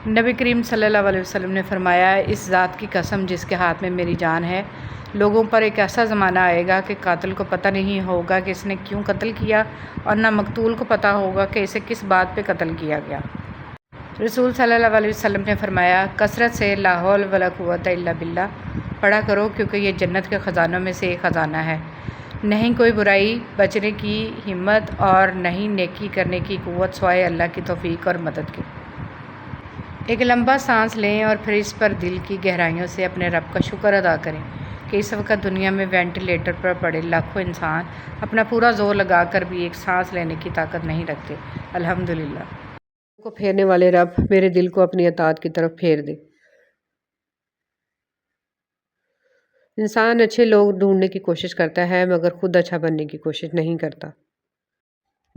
نبی کریم صلی اللہ علیہ وسلم نے فرمایا، اس ذات کی قسم جس کے ہاتھ میں میری جان ہے، لوگوں پر ایک ایسا زمانہ آئے گا کہ قاتل کو پتہ نہیں ہوگا کہ اس نے کیوں قتل کیا، اور نہ مقتول کو پتہ ہوگا کہ اسے کس بات پہ قتل کیا گیا۔ رسول صلی اللہ علیہ وسلم نے فرمایا، کثرت سے لا حول ولا قوت الا باللہ پڑھا کرو، کیونکہ یہ جنت کے خزانوں میں سے ایک خزانہ ہے۔ نہیں کوئی برائی بچنے کی ہمت اور نہیں نیکی کرنے کی قوت سوائے اللہ کی توفیق اور مدد کے۔ ایک لمبا سانس لیں اور پھر اس پر دل کی گہرائیوں سے اپنے رب کا شکر ادا کریں کہ اس وقت دنیا میں وینٹیلیٹر پر پڑے لاکھوں انسان اپنا پورا زور لگا کر بھی ایک سانس لینے کی طاقت نہیں رکھتے۔ الحمدللہ۔ کو پھیرنے والے رب میرے دل کو اپنی اطاعت کی طرف پھیر دے۔ انسان اچھے لوگ ڈھونڈنے کی کوشش کرتا ہے مگر خود اچھا بننے کی کوشش نہیں کرتا۔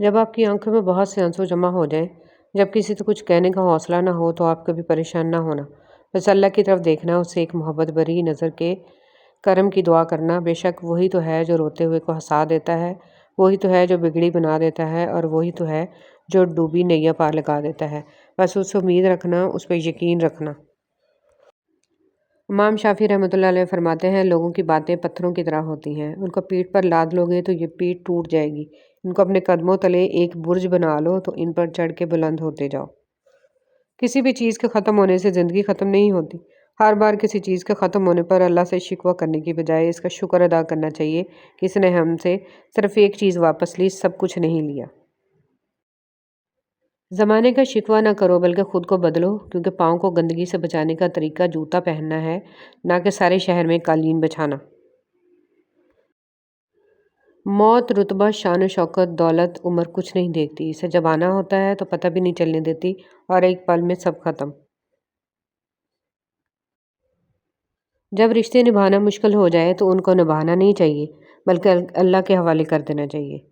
جب آپ کی آنکھوں میں بہت سے آنسو جمع ہو جائیں، جب کسی سے کچھ کہنے کا حوصلہ نہ ہو، تو آپ کبھی پریشان نہ ہونا، بس اللہ کی طرف دیکھنا، اس سے ایک محبت بھری نظر کے کرم کی دعا کرنا۔ بے شک وہی تو ہے جو روتے ہوئے کو ہنسا دیتا ہے، وہی تو ہے جو بگڑی بنا دیتا ہے، اور وہی تو ہے جو ڈوبی نیا پار لگا دیتا ہے۔ بس اس سے امید رکھنا، اس پہ یقین رکھنا۔ امام شافعی رحمۃ اللہ علیہ فرماتے ہیں، لوگوں کی باتیں پتھروں کی طرح ہوتی ہیں، ان کو پیٹھ پر لاد لو گے تو یہ پیٹھ ٹوٹ جائے گی، ان کو اپنے قدموں تلے ایک برج بنا لو تو ان پر چڑھ کے بلند ہوتے جاؤ۔ کسی بھی چیز کے ختم ہونے سے زندگی ختم نہیں ہوتی۔ ہر بار کسی چیز کے ختم ہونے پر اللہ سے شکوہ کرنے کی بجائے اس کا شکر ادا کرنا چاہیے کہ اس نے ہم سے صرف ایک چیز واپس لی، سب کچھ نہیں لیا۔ زمانے کا شکوہ نہ کرو بلکہ خود کو بدلو، کیونکہ پاؤں کو گندگی سے بچانے کا طریقہ جوتا پہننا ہے، نہ کہ سارے شہر میں قالین بچھانا۔ موت رتبہ، شان و شوکت، دولت، عمر کچھ نہیں دیکھتی، اسے جب آنا ہوتا ہے تو پتہ بھی نہیں چلنے دیتی اور ایک پل میں سب ختم۔ جب رشتے نبھانا مشکل ہو جائے تو ان کو نبھانا نہیں چاہیے بلکہ اللہ کے حوالے کر دینا چاہیے۔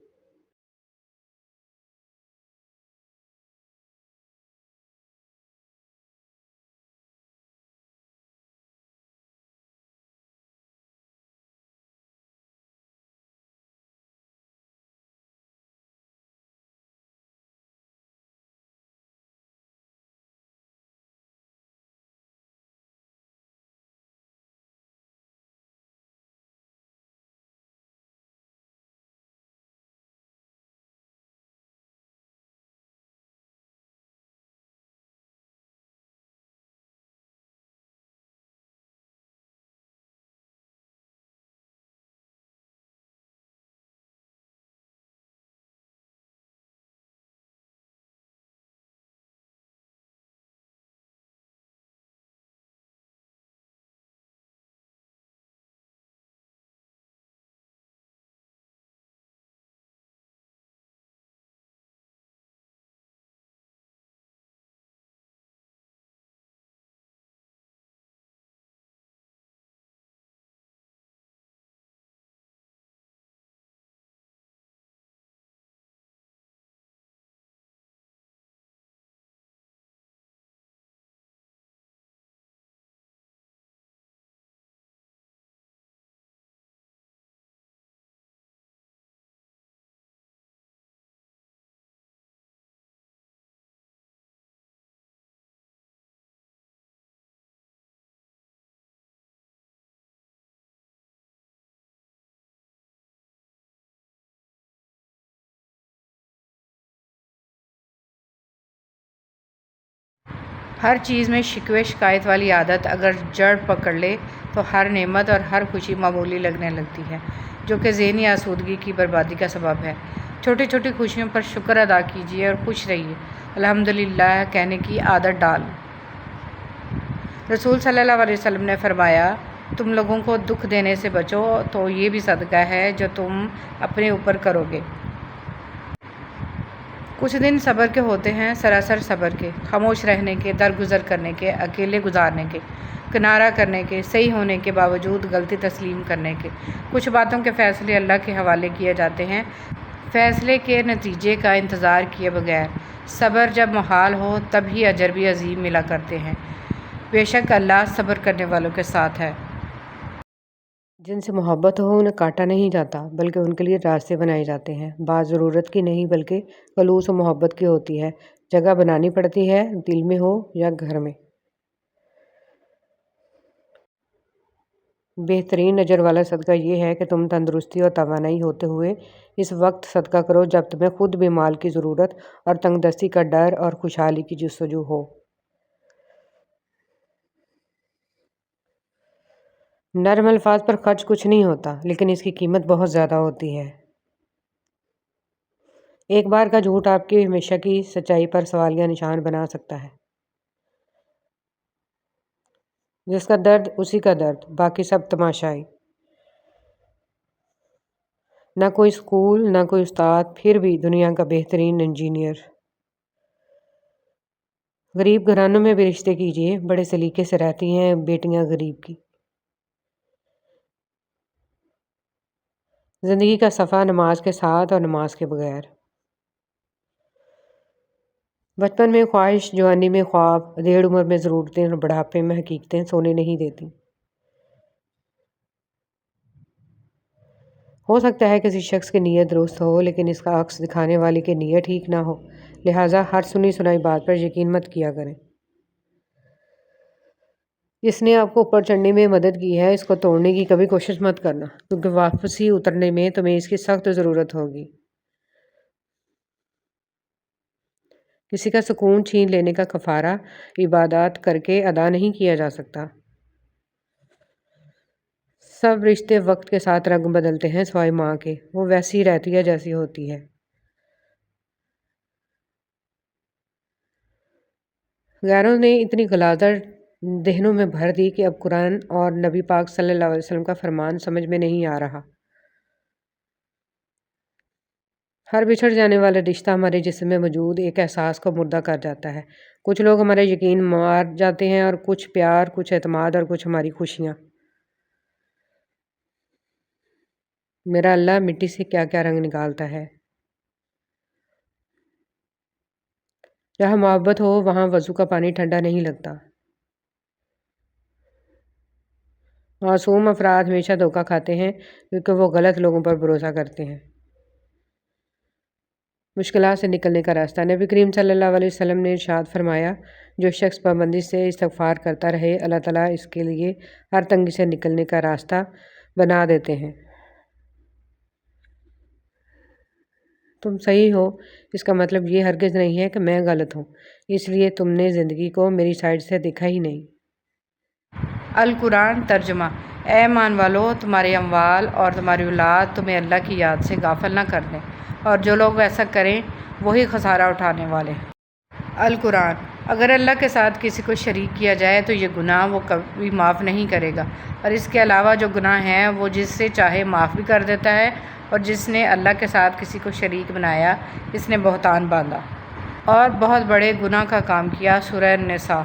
ہر چیز میں شکوے شکایت والی عادت اگر جڑ پکڑ لے تو ہر نعمت اور ہر خوشی معمولی لگنے لگتی ہے، جو کہ ذہنی آسودگی کی بربادی کا سبب ہے۔ چھوٹی چھوٹی خوشیوں پر شکر ادا کیجیے اور خوش رہیے۔ الحمدللہ کہنے کی عادت ڈال۔ رسول صلی اللہ علیہ وسلم نے فرمایا، تم لوگوں کو دکھ دینے سے بچو تو یہ بھی صدقہ ہے جو تم اپنے اوپر کرو گے۔ کچھ دن صبر کے ہوتے ہیں، سراسر صبر کے، خاموش رہنے کے، درگزر کرنے کے، اکیلے گزارنے کے، کنارہ کرنے کے، صحیح ہونے کے باوجود غلطی تسلیم کرنے کے۔ کچھ باتوں کے فیصلے اللہ کے حوالے کیے جاتے ہیں، فیصلے کے نتیجے کا انتظار کیے بغیر۔ صبر جب محال ہو تب ہی اجر بھی عظیم ملا کرتے ہیں۔ بے شک اللہ صبر کرنے والوں کے ساتھ ہے۔ جن سے محبت ہو انہیں کاٹا نہیں جاتا بلکہ ان کے لیے راستے بنائے جاتے ہیں۔ بات ضرورت کی نہیں بلکہ خلوص و محبت کی ہوتی ہے۔ جگہ بنانی پڑتی ہے، دل میں ہو یا گھر میں۔ بہترین اجر والا صدقہ یہ ہے کہ تم تندرستی اور توانائی ہوتے ہوئے اس وقت صدقہ کرو جب تمہیں خود بھی مال کی ضرورت اور تنگ دستی کا ڈر اور خوشحالی کی جستجو ہو۔ نرم الفاظ پر خرچ کچھ نہیں ہوتا، لیکن اس کی قیمت بہت زیادہ ہوتی ہے۔ ایک بار کا جھوٹ آپ کی ہمیشہ کی سچائی پر سوالیہ نشان بنا سکتا ہے۔ جس کا درد اسی کا درد، باقی سب تماشائی۔ نہ کوئی سکول، نہ کوئی استاد، پھر بھی دنیا کا بہترین انجینئر۔ غریب گھرانوں میں بھی رشتے کیجیے، بڑے سلیقے سے رہتی ہیں بیٹیاں غریب کی۔ زندگی کا صفحہ نماز کے ساتھ اور نماز کے بغیر۔ بچپن میں خواہش، جوانی میں خواب، ادھیڑ عمر میں ضرورتیں اور بڑھاپے میں حقیقتیں سونے نہیں دیتی۔ ہو سکتا ہے کسی شخص کی نیت درست ہو، لیکن اس کا عکس دکھانے والے کی نیت ٹھیک نہ ہو، لہٰذا ہر سنی سنائی بات پر یقین مت کیا کریں۔ جس نے آپ کو اوپر چڑھنے میں مدد کی ہے، اس کو توڑنے کی کبھی کوشش مت کرنا، کیونکہ واپسی اترنے میں تمہیں اس کی سخت ضرورت ہوگی۔ کسی کا سکون چھین لینے کا کفارہ عبادات کر کے ادا نہیں کیا جا سکتا۔ سب رشتے وقت کے ساتھ رنگ بدلتے ہیں سوائے ماں کے، وہ ویسی رہتی ہے جیسی ہوتی ہے۔ غیروں نے اتنی غلاظت ذہنوں میں بھر دی کہ اب قرآن اور نبی پاک صلی اللہ علیہ وسلم کا فرمان سمجھ میں نہیں آ رہا۔ ہر بچھڑ جانے والا رشتہ ہمارے جسم میں موجود ایک احساس کو مردہ کر جاتا ہے۔ کچھ لوگ ہمارا یقین مار جاتے ہیں، اور کچھ پیار، کچھ اعتماد اور کچھ ہماری خوشیاں۔ میرا اللہ مٹی سے کیا کیا رنگ نکالتا ہے۔ جہاں محبت ہو وہاں وضو کا پانی ٹھنڈا نہیں لگتا۔ معصوم افراد ہمیشہ دھوکہ کھاتے ہیں کیونکہ وہ غلط لوگوں پر بھروسہ کرتے ہیں۔ مشکلات سے نکلنے کا راستہ۔ نبی کریم صلی اللہ علیہ وسلم نے ارشاد فرمایا، جو شخص پابندی سے استغفار کرتا رہے، اللہ تعالیٰ اس کے لیے ہر تنگی سے نکلنے کا راستہ بنا دیتے ہیں۔ تم صحیح ہو، اس کا مطلب یہ ہرگز نہیں ہے کہ میں غلط ہوں، اس لیے تم نے زندگی کو میری سائڈ سے دیکھا ہی نہیں۔ القرآن ترجمہ۔ اے ایمان والو، تمہارے اموال اور تمہاری اولاد تمہیں اللہ کی یاد سے غافل نہ کر دیں، اور جو لوگ ایسا کریں وہی خسارہ اٹھانے والے ہیں۔ القرآن۔ اگر اللہ کے ساتھ کسی کو شریک کیا جائے تو یہ گناہ وہ کبھی معاف نہیں کرے گا، اور اس کے علاوہ جو گناہ ہیں وہ جس سے چاہے معاف بھی کر دیتا ہے، اور جس نے اللہ کے ساتھ کسی کو شریک بنایا، اس نے بہتان باندھا اور بہت بڑے گناہ کا کام کیا۔ سورہ النساء۔